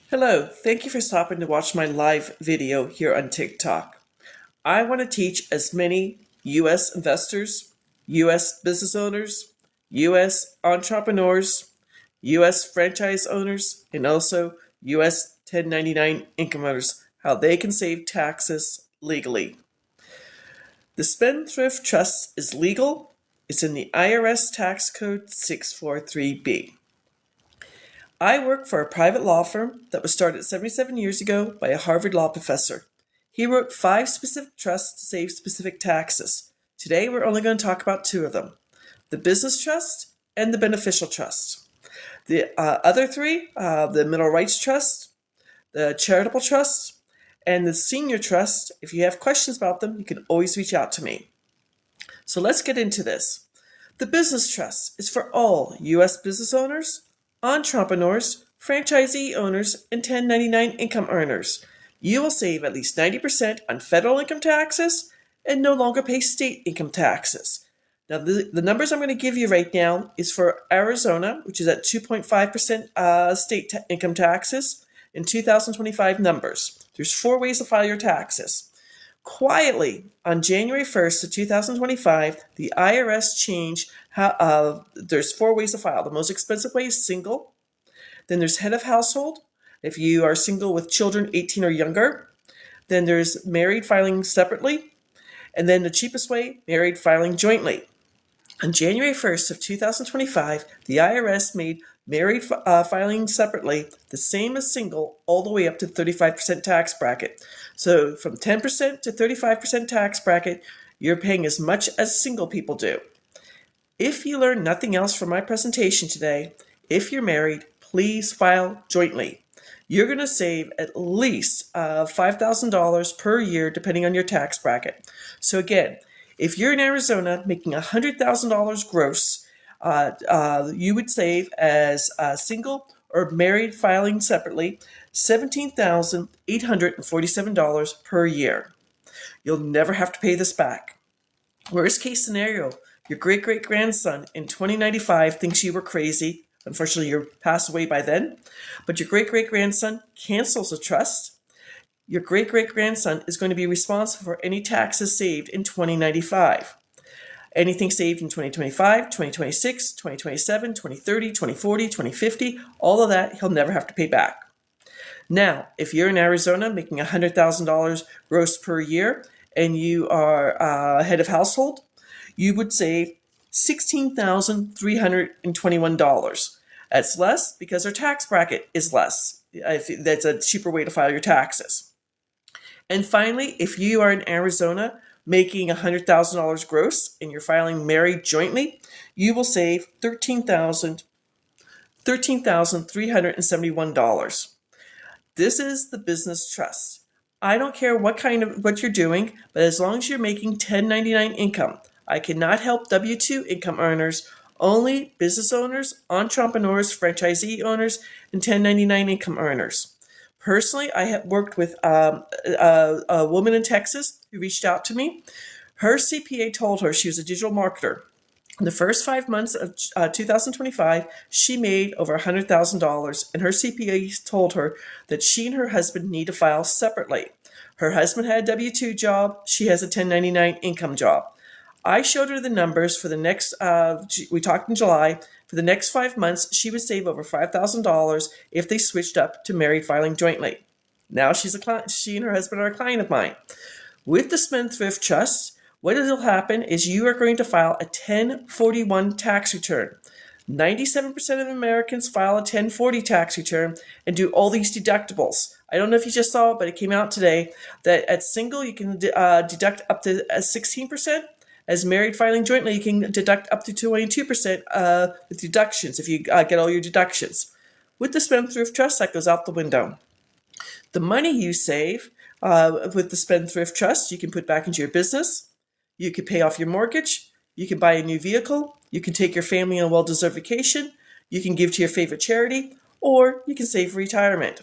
Hello, thank you for stopping to watch my live video here on TikTok. I want to teach as many U.S. investors, U.S. business owners, U.S. entrepreneurs, U.S. franchise owners, and also U.S. 1099 income owners how they can save taxes legally. The Spendthrift Trust is legal. It's in the IRS Tax Code 643B. I work for a private law firm that was started 77 years ago by a Harvard law professor. He wrote 5 specific trusts to save specific taxes. Today we're only going to talk about 2 of them, the Business Trust and the Beneficial Trust. The other 3, the Mineral Rights Trust, the Charitable Trust, and the Senior Trust, if you have questions about them, you can always reach out to me. So let's get into this. The Business Trust is for all U.S. business owners, entrepreneurs, franchisee owners, and 1099 income earners. You will save at least 90% on federal income taxes and no longer pay state income taxes. Now, the numbers I'm going to give you right now is for Arizona, which is at 2.5% state income taxes, in 2025 numbers. There's 4 ways to file your taxes. Quietly, on January 1st of 2025, the IRS changed how there's 4 ways to file. The most expensive way is single. Then there's head of household, if you are single with children 18 or younger. Then there's married filing separately. And then the cheapest way, married filing jointly. On January 1st of 2025, the IRS made married filing separately the same as single all the way up to 35% tax bracket. So from 10% to 35% tax bracket, you're paying as much as single people do. If you learn nothing else from my presentation today, if you're married, please file jointly. You're going to save at least $5,000 per year depending on your tax bracket. So again, if you're in Arizona making $100,000 gross, you would save as single or married filing separately $17,847 per year. You'll never have to pay this back. Worst case scenario, your great-great-grandson in 2095 thinks you were crazy. Unfortunately, you're passed away by then. But your great-great-grandson cancels the trust. Your great-great-grandson is going to be responsible for any taxes saved in 2095. Anything saved in 2025, 2026, 2027, 2030, 2040, 2050, all of that he'll never have to pay back. Now, if you're in Arizona making $100,000 gross per year and you are head of household, you would save $16,321. That's less because our tax bracket is less. That's a cheaper way to file your taxes. And finally, if you are in Arizona making $100,000 gross and you're filing married jointly, you will save $13,371. This is the Business Trust. I don't care what you're doing, but as long as you're making 1099 income, I cannot help W-2 income earners, only business owners, entrepreneurs, franchisee owners, and 1099 income earners. Personally, I have worked with a woman in Texas who reached out to me. Her CPA told her, she was a digital marketer. In the first 5 months of 2025, she made over $100,000, and her CPA told her that she and her husband need to file separately. Her husband had a W-2 job. She has a 1099 income job. I showed her the numbers for the next, we talked in July, for the next 5 months, she would save over $5,000 if they switched up to married filing jointly. Now she and her husband are a client of mine. With the Spendthrift Trust, what will happen is you are going to file a 1041 tax return. 97% of Americans file a 1040 tax return and do all these deductibles. I don't know if you just saw it, but it came out today that at single you can deduct up to 16%. As married filing jointly, you can deduct up to 22% with deductions if you get all your deductions. With the Spendthrift Trust, that goes out the window. The money you save with the Spendthrift Trust, you can put back into your business. You can pay off your mortgage. You can buy a new vehicle. You can take your family on a well-deserved vacation. You can give to your favorite charity, or you can save for retirement.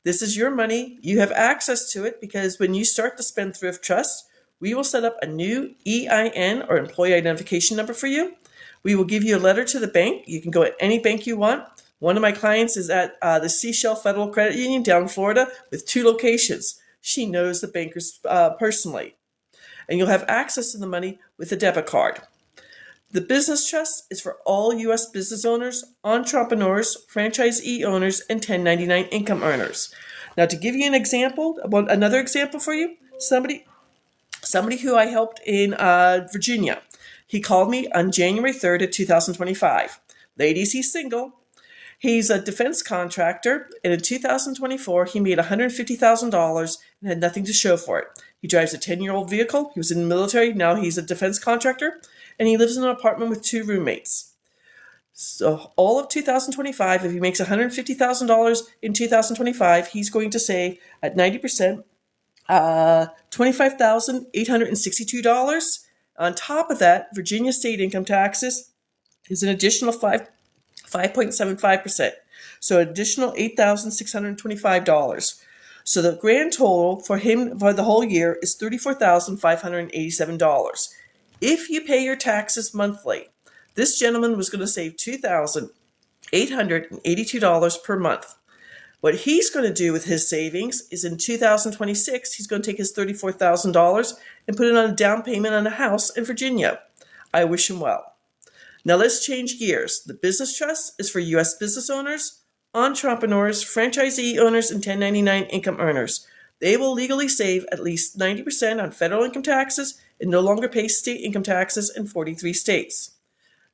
This is your money. You have access to it because when you start the Spendthrift Trust, we will set up a new EIN or employee identification number for you. We will give you a letter to the bank. You can go at any bank you want. One of my clients is at the Seashell Federal Credit Union down in Florida with 2 locations. She knows the bankers personally. And you'll have access to the money with a debit card. The business trust is for all U.S. business owners, entrepreneurs, franchisee owners, and 1099 income earners. Now, to give you an example, another example for you, somebody who I helped in Virginia, he called me on January 3rd of 2025. Ladies, he's single. He's a defense contractor, and in 2024, he made $150,000 and had nothing to show for it. He drives a 10-year-old vehicle. He was in the military. Now he's a defense contractor, and he lives in an apartment with 2 roommates. So all of 2025, if he makes $150,000 in 2025, he's going to save at 90%, $25,862. On top of that, Virginia state income taxes is an additional 5.75%. So additional $8,625. So the grand total for him for the whole year is $34,587. If you pay your taxes monthly, this gentleman was going to save $2,882 per month. What he's going to do with his savings is in 2026, he's going to take his $34,000 and put it on a down payment on a house in Virginia. I wish him well. Now let's change gears. The business trust is for U.S. business owners, entrepreneurs, franchisee owners, and 1099 income earners. They will legally save at least 90% on federal income taxes and no longer pay state income taxes in 43 states.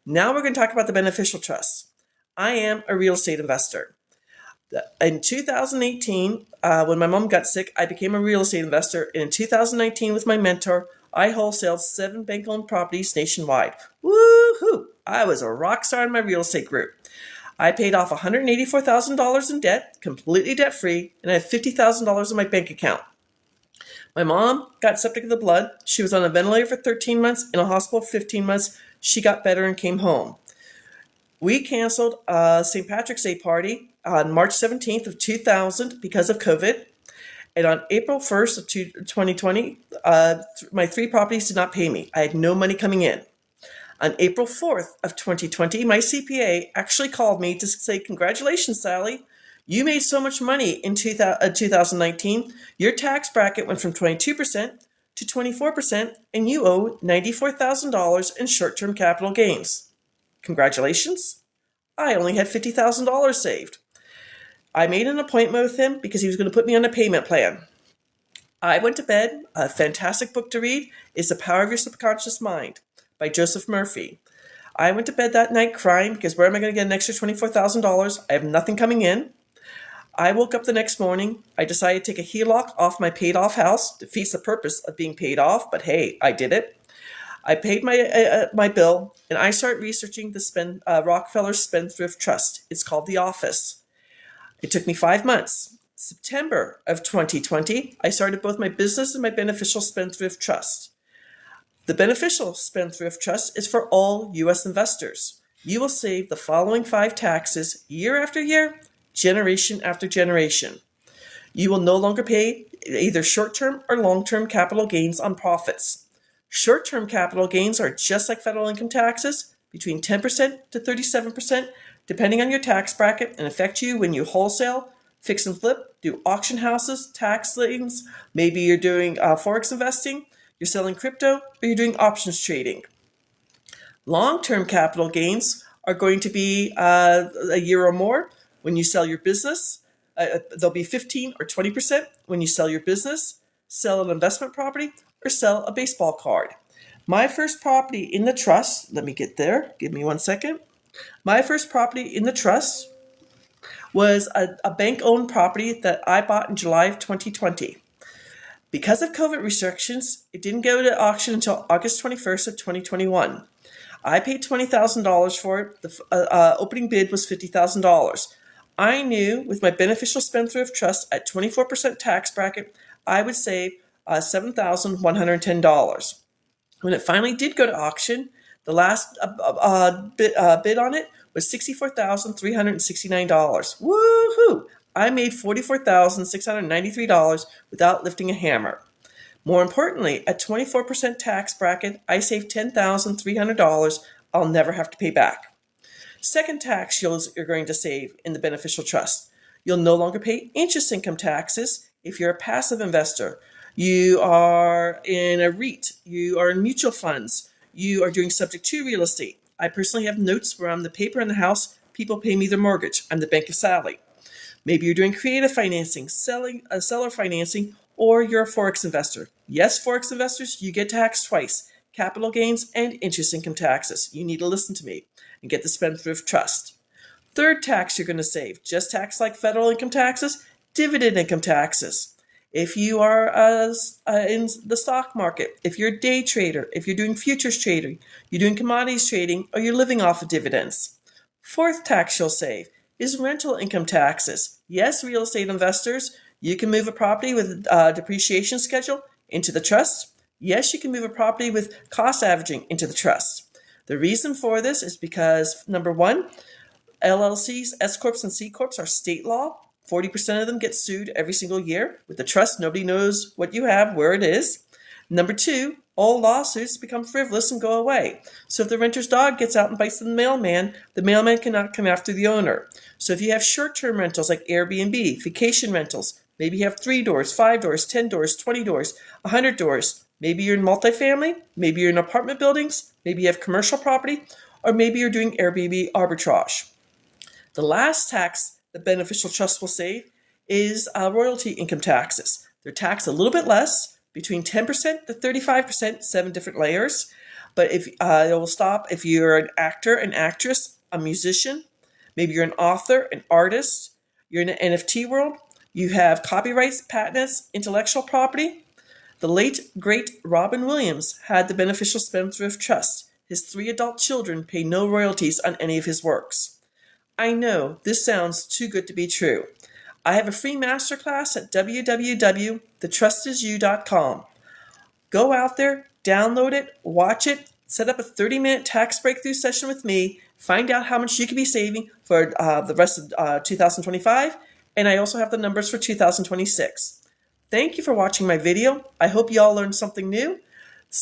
Now we're going to talk about the beneficial trust. I am a real estate investor. In 2018, when my mom got sick, I became a real estate investor. And in 2019, with my mentor, I wholesaled 7 bank-owned properties nationwide. Woohoo! I was a rock star in my real estate group. I paid off $184,000 in debt, completely debt-free, and I have $50,000 in my bank account. My mom got septic of the blood. She was on a ventilator for 13 months, in a hospital for 15 months. She got better and came home. We canceled a St. Patrick's Day party on March 17th of 2000 because of COVID. And on April 1st of 2020, my 3 properties did not pay me. I had no money coming in. On April 4th of 2020, my CPA actually called me to say, "Congratulations, Sally. You made so much money in 2019. Your tax bracket went from 22% to 24%, and you owe $94,000 in short-term capital gains. Congratulations. I only had $50,000 saved." I made an appointment with him because he was going to put me on a payment plan. I went to bed. A fantastic book to read is The Power of Your Subconscious Mind by Joseph Murphy. I went to bed that night crying because where am I going to get an extra $24,000? I have nothing coming in. I woke up the next morning. I decided to take a HELOC off my paid off house. Defeats the purpose of being paid off, but hey, I did it. I paid my bill, and I started researching the Rockefellers Spendthrift Trust. It's called The Office. It took me 5 months. September of 2020, I started both my business and my Beneficial Spendthrift Trust. The Beneficial Spendthrift Trust is for all U.S. investors. You will save the following 5 taxes year after year, generation after generation. You will no longer pay either short-term or long-term capital gains on profits. Short-term capital gains are just like federal income taxes, between 10% to 37%, depending on your tax bracket, and affect you when you wholesale, fix and flip, do auction houses, tax liens, maybe you're doing forex investing, you're selling crypto, or you're doing options trading. Long-term capital gains are going to be a year or more when you sell your business. They'll be 15 or 20% when you sell your business, sell an investment property, or sell a baseball card. My first property in the trust, let me get there, give me 1 second. My first property in the trust was a bank-owned property that I bought in July of 2020. Because of COVID restrictions, it didn't go to auction until August 21st of 2021. I paid $20,000 for it. The opening bid was $50,000. I knew with my Beneficial Spendthrift Trust at 24% tax bracket, I would save $7,110. When it finally did go to auction, the last bid on it was $64,369. Woohoo! I made $44,693 without lifting a hammer. More importantly, at 24% tax bracket, I saved $10,300 I'll never have to pay back. Second tax you're going to save in the beneficial trust. You'll no longer pay interest income taxes if you're a passive investor. You are in a Riich. You are in mutual funds. You are doing subject to real estate. I personally have notes where I'm the paper in the house. People pay me their mortgage. I'm the Bank of Sally. Maybe you're doing creative financing, seller financing, or you're a forex investor. Yes, forex investors, you get taxed twice: capital gains and interest income taxes. You need to listen to me and get the Spendthrift Trust. Third tax you're going to save, just tax like federal income taxes, dividend income taxes. If you are in the stock market, if you're a day trader, if you're doing futures trading, you're doing commodities trading, or you're living off of dividends. Fourth tax you'll save is rental income taxes. Yes, real estate investors, you can move a property with a depreciation schedule into the trust. Yes, you can move a property with cost averaging into the trust. The reason for this is because, number one, LLCs, S Corps, and C Corps are state law. 40% of them get sued every single year. With the trust, nobody knows what you have, where it is. Number two, all lawsuits become frivolous and go away. So if the renter's dog gets out and bites the mailman cannot come after the owner. So if you have short-term rentals like Airbnb, vacation rentals, maybe you have 3 doors, 5 doors, 10 doors, 20 doors, 100 doors. Maybe you're in multifamily, maybe you're in apartment buildings, maybe you have commercial property, or maybe you're doing Airbnb arbitrage. The last tax the beneficial trust will save is royalty income taxes. They're taxed a little bit less, between 10% to 35%, 7 different layers. But if it will stop if you're an actor, an actress, a musician, maybe you're an author, an artist, you're in the NFT world, you have copyrights, patents, intellectual property. The late, great Robin Williams had the Beneficial Spendthrift Trust. His 3 adult children pay no royalties on any of his works. I know this sounds too good to be true. I have a free masterclass at www.thetrustisyou.com. Go out there, download it, watch it, set up a 30-minute tax breakthrough session with me, find out how much you could be saving for the rest of 2025, and I also have the numbers for 2026. Thank you for watching my video. I hope you all learned something new.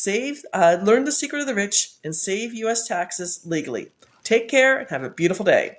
Learn the secret of the rich and save U.S. taxes legally. Take care and have a beautiful day.